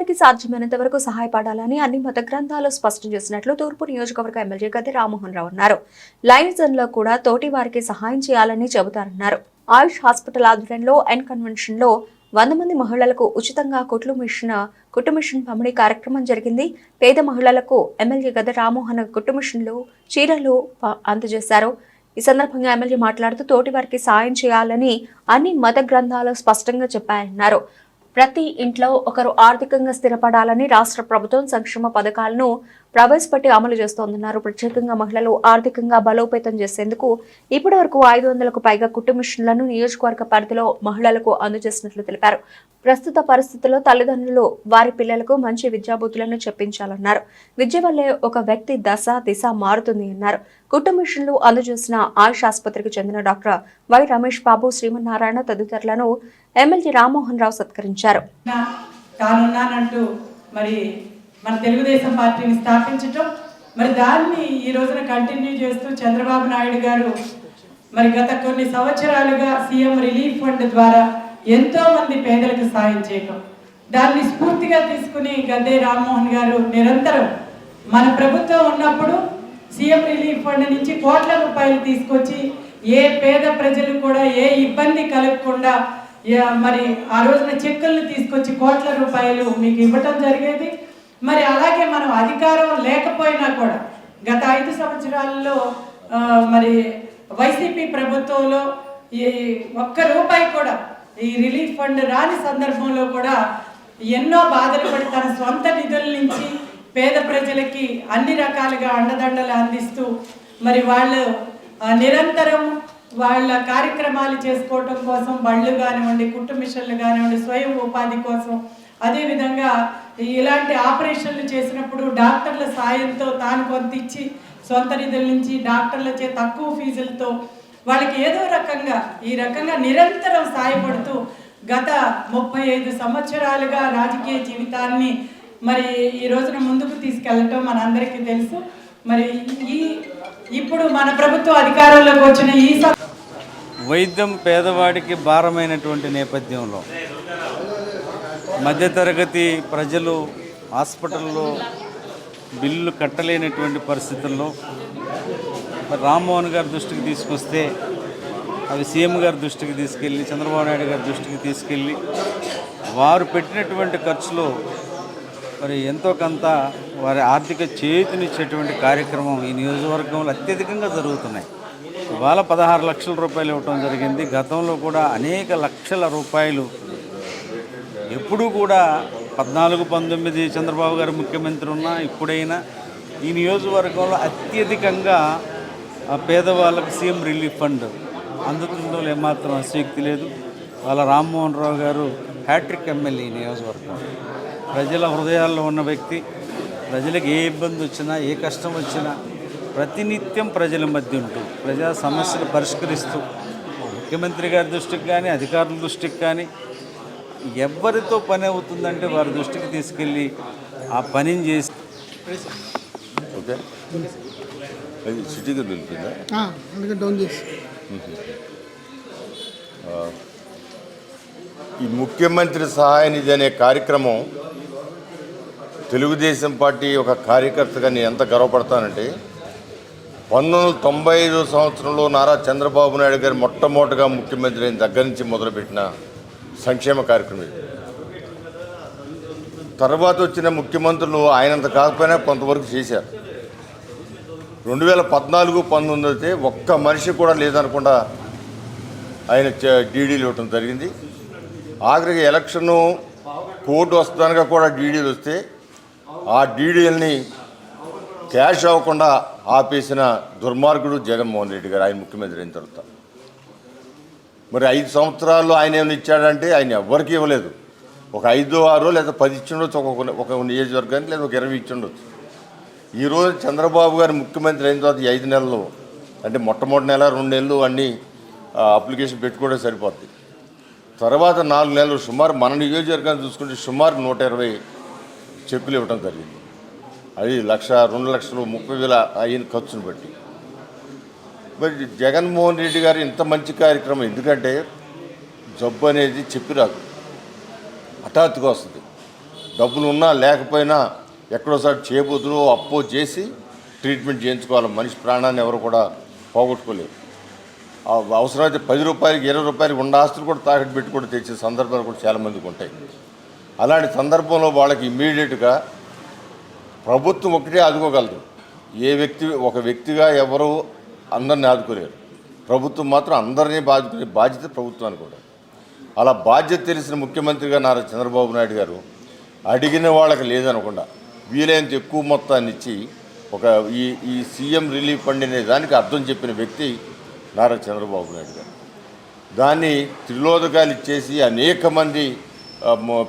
పేదవారికి సాధ్యమైనంత వరకు సహాయపడాలని అన్ని మత గ్రంథాలు స్పష్టం చేసినట్లు తూర్పు నియోజకవర్గ ఎమ్మెల్యే గద్దె రామ్మోహన్ రావు అన్నారు. లయన్స్ లో కూడా తోటి వారికి సహాయం చేయాలని చెబుతారన్నారు. ఆయుష్ హాస్పిటల్ ఆధ్వర్యంలో కన్వెన్షన్ లో 100 మంది మహిళలకు ఉచితంగా కుట్టు మిషన్ పంపిణీ కార్యక్రమం జరిగింది. పేద మహిళలకు ఎమ్మెల్యే గద్దె రామ్మోహన్ కుట్టు మిషన్లు, చీరలు అందజేశారు. ఈ సందర్భంగా ఎమ్మెల్యే మాట్లాడుతూ తోటి వారికి సాయం చేయాలని అన్ని మత గ్రంథాలు స్పష్టంగా చెప్పాయన్నారు. ప్రతి ఇంట్లో ఒకరు ఆర్థికంగా స్థిరపడాలని రాష్ట్ర ప్రభుత్వం సంక్షేమ పథకాలను ప్రవేశపెట్టి అమలు చేస్తోందన్నారు. ప్రత్యేకంగా మహిళలు ఆర్థికంగా బలోపేతం చేసేందుకు ఇప్పటి వరకు 500కు పైగా కుట్టు మిషన్లను నియోజకవర్గ పరిధిలో మహిళలకు అందజేసినట్లు తెలిపారు. ప్రస్తుత పరిస్థితుల్లో తల్లిదండ్రులు వారి పిల్లలకు మంచి విద్యాబుద్ధులను చెప్పించాలన్నారు. విద్య వల్లే ఒక వ్యక్తి దిశ మారుతుంది అన్నారు. కుట్టు మిషన్లు అందజేసిన ఆయుష్ ఆసుపత్రికి చెందిన doctor why Ramesh Babu, Srimannarayana తదితరులను MLA Rammohan Rao సత్కరించారు. మన తెలుగుదేశం పార్టీని స్థాపించటం, మరి దాన్ని ఈ రోజున కంటిన్యూ చేస్తూ చంద్రబాబు నాయుడు గారు మరి గత కొన్ని సంవత్సరాలుగా సీఎం రిలీఫ్ ఫండ్ ద్వారా ఎంతో మంది పేదలకు సాయం చేయటం, దాన్ని స్ఫూర్తిగా తీసుకుని గద్దె రామ్మోహన్ గారు నిరంతరం మన ప్రభుత్వం ఉన్నప్పుడు సీఎం రిలీఫ్ ఫండ్ నుంచి కోట్ల రూపాయలు తీసుకొచ్చి ఏ పేద ప్రజలు కూడా ఏ ఇబ్బంది కలగకుండా మరి ఆ రోజున చెక్కులను తీసుకొచ్చి కోట్ల రూపాయలు మీకు ఇవ్వటం జరిగేది. మరి అలాగే మనం అధికారం లేకపోయినా కూడా గత 5 సంవత్సరాల్లో మరి వైసీపీ ప్రభుత్వంలో ఈ ఒక్క రూపాయి కూడా ఈ రిలీఫ్ ఫండ్ రాని సందర్భంలో కూడా ఎన్నో బాధలు పడి తన సొంత నిధుల నుంచి పేద ప్రజలకి అన్ని రకాలుగా అండదండలు అందిస్తూ మరి వాళ్ళు నిరంతరం వాళ్ళ కార్యక్రమాలు చేసుకోవటం కోసం బళ్ళు కానివ్వండి, కుట్టు మిషన్లు కానివ్వండి, స్వయం ఉపాధి కోసం, అదేవిధంగా ఇలాంటి ఆపరేషన్లు చేసినప్పుడు డాక్టర్ల సాయంతో తాను కొంత ఇచ్చి సొంత నిధుల నుంచి డాక్టర్లచే తక్కువ ఫీజులతో వాళ్ళకి ఏదో రకంగా ఈ రకంగా నిరంతరం సాయపడుతూ గత 35 సంవత్సరాలుగా రాజకీయ జీవితాన్ని మరి ఈ రోజున ముందుకు తీసుకెళ్ళటం మనందరికీ తెలుసు. మరి ఇప్పుడు మన ప్రభుత్వం అధికారంలోకి వచ్చిన ఈ వైద్యం పేదవాడికి భారమైనటువంటి నేపథ్యంలో మధ్యతరగతి ప్రజలు హాస్పిటల్లో బిల్లులు కట్టలేనటువంటి పరిస్థితుల్లో రామ్మోహన్ గారి దృష్టికి తీసుకొస్తే అవి సీఎం గారి దృష్టికి తీసుకెళ్ళి చంద్రబాబు నాయుడు గారి దృష్టికి తీసుకెళ్ళి వారు పెట్టినటువంటి ఖర్చులో మరి ఎంతో కొంత వారి ఆర్థిక చేతినిచ్చేటువంటి కార్యక్రమం ఈ నియోజకవర్గంలో అత్యధికంగా జరుగుతున్నాయి. ఇవాళ 16 లక్షల రూపాయలు ఇవ్వటం జరిగింది. గతంలో కూడా అనేక లక్షల రూపాయలు ఎప్పుడూ కూడా 14-19 చంద్రబాబు గారు ముఖ్యమంత్రి ఉన్నా ఇప్పుడైనా ఈ నియోజకవర్గంలో అత్యధికంగా పేదవాళ్ళకు సీఎం రిలీఫ్ ఫండ్ అందుతుందో ఏమాత్రం ఆసక్తి లేదు. వాళ్ళ రామ్మోహన్ రావు గారు హ్యాట్రిక్ ఎమ్మెల్యే నియోజకవర్గం, ప్రజల హృదయాల్లో ఉన్న వ్యక్తి. ప్రజలకు ఏ ఇబ్బంది వచ్చినా ఏ కష్టం వచ్చినా ప్రతినిత్యం ప్రజల మధ్య ఉంటూ ప్రజా సమస్యలు పరిష్కరిస్తూ ముఖ్యమంత్రి గారి దృష్టికి కానీ అధికారుల దృష్టికి కానీ ఎవరితో పని అవుతుందంటే వారి దృష్టికి తీసుకెళ్ళి ఆ పనిని చేసి ఓకే సిటీగా ఈ ముఖ్యమంత్రి సహాయ నిధి అనే కార్యక్రమం తెలుగుదేశం పార్టీ ఒక కార్యకర్తగా నేను ఎంత గర్వపడతానంటే 1995 సంవత్సరంలో నారా చంద్రబాబు నాయుడు గారు మొట్టమొదటిగా ముఖ్యమంత్రి అయిన దగ్గర నుంచి మొదలుపెట్టిన సంక్షేమ కార్యక్రమం. తర్వాత వచ్చిన ముఖ్యమంత్రులు ఆయనంత కాకపోయినా కొంతవరకు చేశారు. 2014-19 అయితే ఒక్క మనిషి కూడా లేదనకుండా ఆయన డీడీలు ఇవ్వటం జరిగింది. ఆఖరికి ఎలక్షను కోర్టు వస్తానుగా కూడా డీడీలు వస్తే ఆ డీడీలని క్యాష్ అవ్వకుండా ఆపేసిన దుర్మార్గుడు జగన్మోహన్ రెడ్డి గారు ఆయన ముఖ్యమంత్రి అయిన తర్వాత. మరి 5 సంవత్సరాల్లో ఆయన ఏమైనా ఇచ్చాడంటే ఆయన ఎవరికి ఇవ్వలేదు. ఒక 5-6 లేదా 10 ఇచ్చిండొచ్చు ఒక నియోజకవర్గానికి, లేదా ఒక 20 ఇచ్చిండొచ్చు. ఈరోజు చంద్రబాబు గారు ముఖ్యమంత్రి అయిన తర్వాత 5 నెలలు అంటే మొట్టమొదటి నెల 2 నెలలు అన్నీ అప్లికేషన్ పెట్టుకోవడం సరిపోద్ది. తర్వాత 4 నెలలు సుమారు మన నియోజకవర్గాన్ని చూసుకుంటే సుమారు 120 చెక్కులు ఇవ్వడం జరిగింది. అది 1,00,000, 2 లక్షలు, 30,000 అయిన ఖర్చును బట్టి. మరి జగన్మోహన్ రెడ్డి గారు ఇంత మంచి కార్యక్రమం, ఎందుకంటే జబ్బు అనేది చెప్పి రాదు, హఠాత్తుగా వస్తుంది. డబ్బులు ఉన్నా లేకపోయినా ఎక్కడోసారి చేబుద్దులు అప్పో చేసి ట్రీట్మెంట్ చేయించుకోవాలి. మనిషి ప్రాణాన్ని ఎవరు కూడా పోగొట్టుకోలేరు. అవసరమైతే 10 రూపాయలకి 20 రూపాయలకి ఉన్న ఆస్తులు కూడా తాకట్టు పెట్టి కూడా తెచ్చే సందర్భాలు కూడా చాలామందికి ఉంటాయి. అలాంటి సందర్భంలో వాళ్ళకి ఇమ్మీడియట్గా ప్రభుత్వం ఒకటే ఆదుకోగలదు. ఒక వ్యక్తిగా ఎవరు అందరినీ ఆదుకోలేరు. ప్రభుత్వం మాత్రం అందరినీ ఆదుకునే బాధ్యత ప్రభుత్వానికి కూడా. అలా బాధ్యత తెలిసిన ముఖ్యమంత్రిగా నారా చంద్రబాబు నాయుడు గారు అడిగిన వాళ్ళకి లేదనకుండా వీలైనంత ఎక్కువ మొత్తాన్ని ఇచ్చి ఈ సీఎం రిలీఫ్ ఫండ్ అనే దానికి అర్థం చెప్పిన వ్యక్తి నారా చంద్రబాబు నాయుడు గారు. దాన్ని త్రిలోదకాలు ఇచ్చేసి అనేక మంది